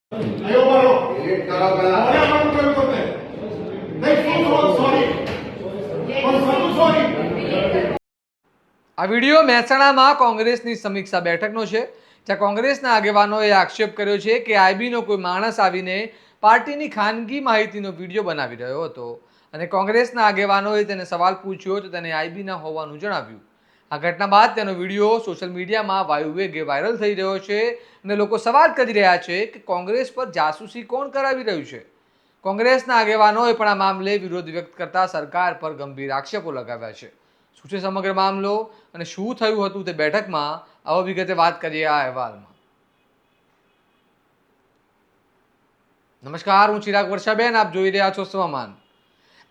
આ વિડીયો મહેસાણામાં કોંગ્રેસની સમીક્ષા બેઠકનો છે, જ્યાં કોંગ્રેસના આગેવાનોએ આક્ષેપ કર્યો છે કે આઈબીનો કોઈ માણસ આવીને પાર્ટીની ખાનગી માહિતીનો વિડીયો બનાવી રહ્યો હતો અને કોંગ્રેસના આગેવાનોએ તેને સવાલ પૂછ્યો તો તેને આઈબીના હોવાનું જણાવ્યું. આ ઘટના બાદ તેનો વિડીયો સોશિયલ મીડિયામાં વાયુવેગે વાયરલ થઈ રહ્યો છે અને લોકો સવાલ કરી રહ્યા છે કે કોંગ્રેસ પર જાસૂસી કોણ કરાવી રહ્યું છે. કોંગ્રેસના આગેવાનોએ પણ આ મામલે વિરોધ વ્યક્ત કરતા સરકાર પર ગંભીર આક્ષેપો લગાવ્યા છે. શું છે સમગ્ર મામલો અને શું થયું હતું તે બેઠકમાં, આવો વિગતે વાત કરીએ આ અહેવાલમાં. નમસ્કાર, હું ચિરાગ વર્ષાબેન, આપ જોઈ રહ્યા છો સ્વમાન.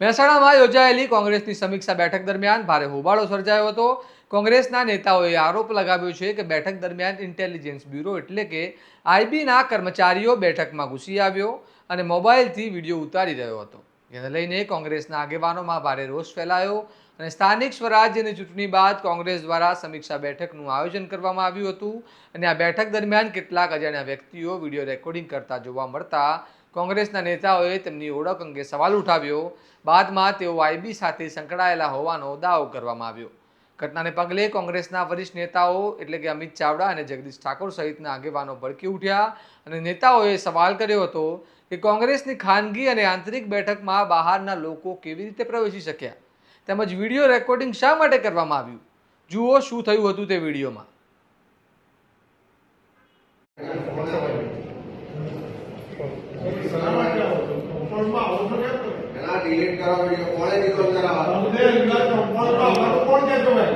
મહેસાણામાં યોજાયેલી કોંગ્રેસની સમીક્ષા બેઠક દરમિયાન ભારે હોબાળો સર્જાયો હતો. કોંગ્રેસના નેતાઓએ આરોપ લગાવ્યો છે કે બેઠક દરમિયાન ઇન્ટેલિજન્સ બ્યુરો એટલે કે આઈબીના કર્મચારીઓ બેઠકમાં ઘૂસી આવ્યો અને મોબાઈલથી વિડીયો ઉતારી રહ્યો હતો. જેને લઈને કોંગ્રેસના આગેવાનોમાં ભારે રોષ ફેલાયો અને સ્થાનિક સ્વરાજ્યની ચૂંટણી બાદ કોંગ્રેસ દ્વારા સમીક્ષા બેઠકનું આયોજન કરવામાં આવ્યું હતું અને આ બેઠક દરમિયાન કેટલાક અજાણ્યા વ્યક્તિઓ વિડીયો રેકોર્ડિંગ કરતા જોવા મળતા કોંગ્રેસના નેતાઓએ તેમની ઓળખ અંગે સવાલ ઉઠાવ્યો. બાદમાં તેઓ આઈબી સાથે સંકળાયેલા હોવાનો દાવો કરવામાં આવ્યો. ઘટનાને પગલે કોંગ્રેસના વરિષ્ઠ નેતાઓ એટલે કે અમિત ચાવડા અને જગદીશ ઠાકોર સહિતના આગેવાનો ભડકી ઉઠ્યા અને નેતાઓએ સવાલ કર્યો હતો કે કોંગ્રેસની ખાનગી અને આંતરિક બેઠકમાં બહારના લોકો કેવી રીતે પ્રવેશી શક્યા તેમજ વિડીયો રેકોર્ડિંગ શા માટે કરવામાં આવ્યું. જુઓ શું થયું હતું તે વિડીયોમાં. डिलीट करो वीडियो कौन है निकल करा हमने इनका कंपाउंड का हमारा कौन कहते हैं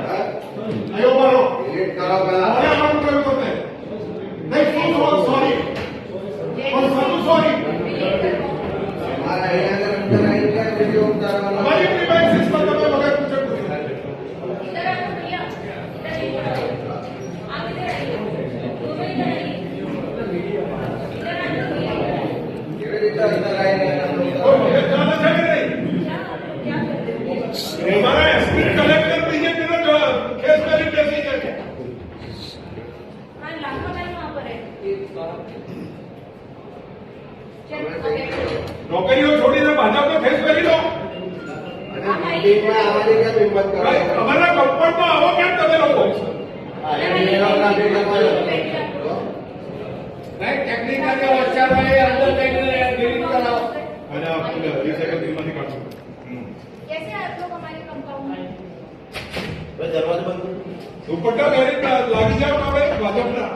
आयो मारो डिलीट करो पहला अरे हम कोई करते नहीं सॉरी और सब सॉरी हमारा एरिया के अंदर इनका वीडियो उतारा हमारी डिवाइसेस पर तो मगर कुछ इधर आओ भैया इधर आप इधर आइए दोनों इधर आइए इधर आइए और मुझे जाना चाहिए हमारा एसपी कलेक्टर भी ये बिना केस मेरी कैसे करके हां लाखों टाइम वहां पर है नौकरियों छोड़ी ना भाजपा को फेस કરી લો મીટિંગમાં આવવાની કેમ હિંમત કરો અમારા કંપનીમાં આવો કેમ તમે લોકો રાઈટ ટેકનિકલ ઓફિસર હોય અંદર જઈને ડિલીટ કરાવો અને આપણે 20 સેકન્ડ માંથી કાઢો कैसे आप लोग हमारे कंपाउंड में दरवाजा बंद करो दुपट्टा लागी जाओ હવે ભાજપના.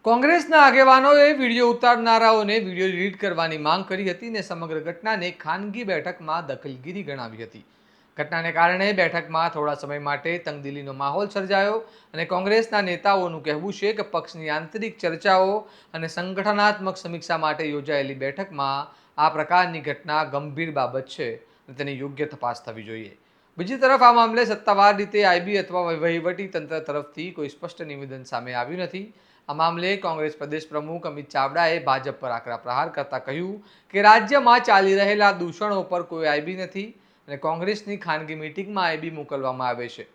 કોંગ્રેસના આગેવાનોએ વિડીયો ઉતારનારાઓને વિડીયો ડિલીટ કરવાની માંગ કરી હતી અને સમગ્ર ઘટનાને ખાનગી બેઠકમાં દખલગીરી ગણાવી હતી. ઘટનાને કારણે બેઠકમાં થોડા સમય માટે તંગદિલીનો માહોલ સર્જાયો અને કોંગ્રેસના નેતાઓનું કહેવું છે કે પક્ષની આંતરિક ચર્ચાઓ અને સંગઠનાત્મક સમીક્ષા માટે યોજાયેલી બેઠકમાં આ પ્રકારની ઘટના ગંભીર બાબત છે અને તેની યોગ્ય તપાસ થવી જોઈએ. બીજી તરફ આ મામલે સત્તાવાર રીતે આઈબી અથવા વહીવટી તંત્ર તરફથી કોઈ સ્પષ્ટ નિવેદન સામે આવ્યું નથી. આ મામલે કોંગ્રેસ પ્રદેશ પ્રમુખ અમિત ચાવડાએ ભાજપ પર આકરા પ્રહાર કરતા કહ્યું કે રાજ્યમાં ચાલી રહેલા દૂષણો પર કોઈ આઈબી નથી અને કોંગ્રેસની ખાનગી મિટિંગમાં આઈબી મોકલવામાં આવે છે.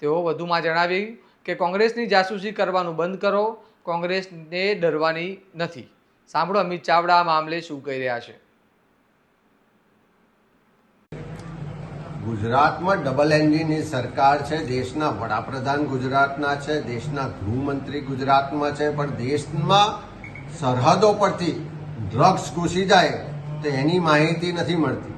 તેઓ વધુમાં જણાવ્યું કે કોંગ્રેસની જાસૂસી કરવાનું બંધ કરો, કોંગ્રેસને ડરવાની નથી. સાંભળો અમિત ચાવડા આ મામલે શું કહી રહ્યા છે. ગુજરાતમાં ડબલ એન્જિનની સરકાર છે. દેશના વડાપ્રધાન ગુજરાતના છે, દેશના ગૃહમંત્રી ગુજરાતમાં છે, પણ દેશમાં સરહદો પરથી ડ્રગ્સ ઘૂસી જાય તો એની માહિતી નથી મળતી.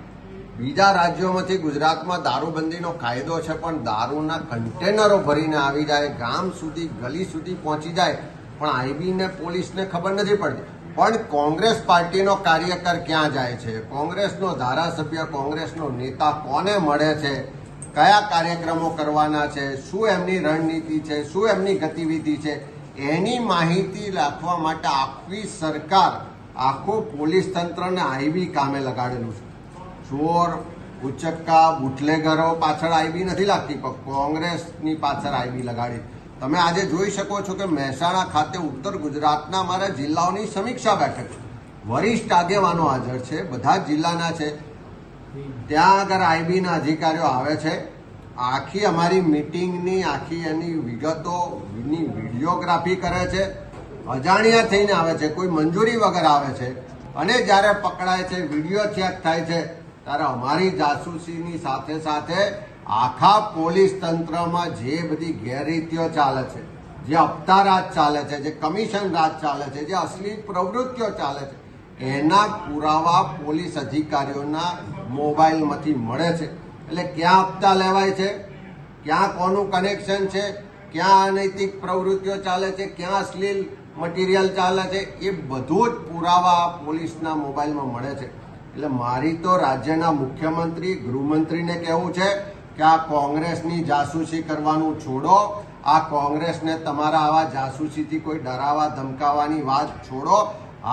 બીજા રાજ્યોમાંથી ગુજરાતમાં દારૂબંધીનો કાયદો છે, પણ દારૂના કન્ટેનરો ભરીને આવી જાય, ગામ સુધી ગલી સુધી પહોંચી જાય, પણ આઈબીને પોલીસને ખબર નથી પડતી. પણ કોંગ્રેસ પાર્ટીનો કાર્યકર ક્યાં જાય છે, કોંગ્રેસનો ધારાસભ્ય, કોંગ્રેસનો નેતા કોને મળે છે, કયા કાર્યક્રમો કરવાના છે, શું એમની રણનીતિ છે, શું એમની ગતિવિધિ છે, એની માહિતી રાખવા માટે આખી સરકાર, આખું પોલીસ તંત્રને આઈબી કામે લગાડેલું છે. ચોર, ઉચક્કા, બુટલેગરો પાછળ આઈબી નથી લાગતી, પણ કોંગ્રેસની પાછળ આઈબી લગાડી. તમે આજે જોઈ શકો છો કે મહેસાણા ખાતે ઉત્તર ગુજરાતના અમારા જિલ્લાઓની સમીક્ષા બેઠક, વરિષ્ઠ આગેવાનો હાજર છે, બધા જ જિલ્લાના છે. ત્યાં આગળ આઈબીના અધિકારીઓ આવે છે આખી અમારી મિટિંગની આખી એની વિગતોની વિડીયોગ્રાફી કરે છે, અજાણ્યા થઈને આવે છે, કોઈ મંજૂરી વગર આવે છે, અને જ્યારે પકડાય છે, વિડીયો ચેક થાય છે, ત્યારે અમારી જાસૂસીની સાથે સાથે આખા પોલીસ તંત્રમાં જે બધી ગેરરીતિઓ ચાલે છે, જે હપ્તા રાજ ચાલે છે, જે કમિશન રાજ ચાલે છે, જે અશ્લીલ પ્રવૃત્તિઓ ચાલે છે, એના પુરાવા પોલીસ અધિકારીઓના મોબાઈલમાંથી મળે છે. એટલે ક્યાં હપ્તા લેવાય છે, ક્યાં કોનું કનેક્શન છે, ક્યાં અનૈતિક પ્રવૃત્તિઓ ચાલે છે, ક્યાં અશ્લીલ મટીરિયલ ચાલે છે, એ બધું જ પુરાવા પોલીસના મોબાઈલમાં મળે છે. એટલે મારી તો રાજ્યના મુખ્યમંત્રી ગૃહમંત્રીને કહેવું છે કે આ કોંગ્રેસની જાસૂસી કરવાનું છોડો. આ કોંગ્રેસને તમારા આવા જાસૂસીથી કોઈ ડરાવા ધમકાવવાની વાત છોડો.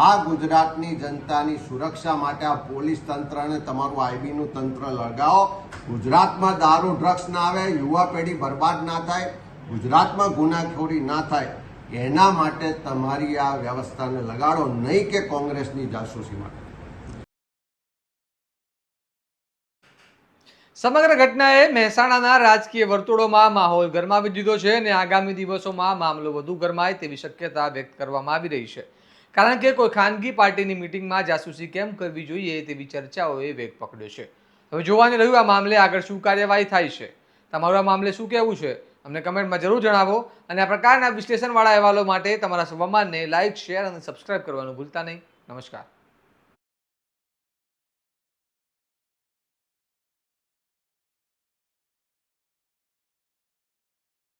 આ ગુજરાતની જનતાની સુરક્ષા માટે આ પોલીસ તંત્ર અને તમારું આઈબીનું તંત્ર લગાવો. ગુજરાતમાં દારૂ ડ્રગ્સ ના આવે, યુવા પેઢી બરબાદ ના થાય, ગુજરાતમાં ગુનાખોરી ના થાય, એના માટે તમારી આ વ્યવસ્થાને લગાડો, નહીં કે કોંગ્રેસની જાસૂસી માટે. સમગ્ર ઘટનાએ મહેસાણાના રાજકીય વર્તુળોમાં માહોલ ગરમાવી દીધો છે અને આગામી દિવસોમાં મામલો વધુ ગરમાય તેવી શક્યતા વ્યક્ત કરવામાં આવી રહી છે. કારણ કે કોઈ ખાનગી પાર્ટીની મિટિંગમાં જાસૂસી કેમ કરવી જોઈએ તેવી ચર્ચાઓએ વેગ પકડ્યો છે. હવે જોવાનું રહ્યું આ મામલે આગળ શું કાર્યવાહી થાય છે. તમારું આ મામલે શું કહેવું છે અમને કમેન્ટમાં જરૂર જણાવો અને આ પ્રકારના વિશ્લેષણવાળા અહેવાલો માટે તમારા સ્વમાનને લાઇક, શેર અને સબસ્ક્રાઇબ કરવાનું ભૂલતા નહીં. નમસ્કાર.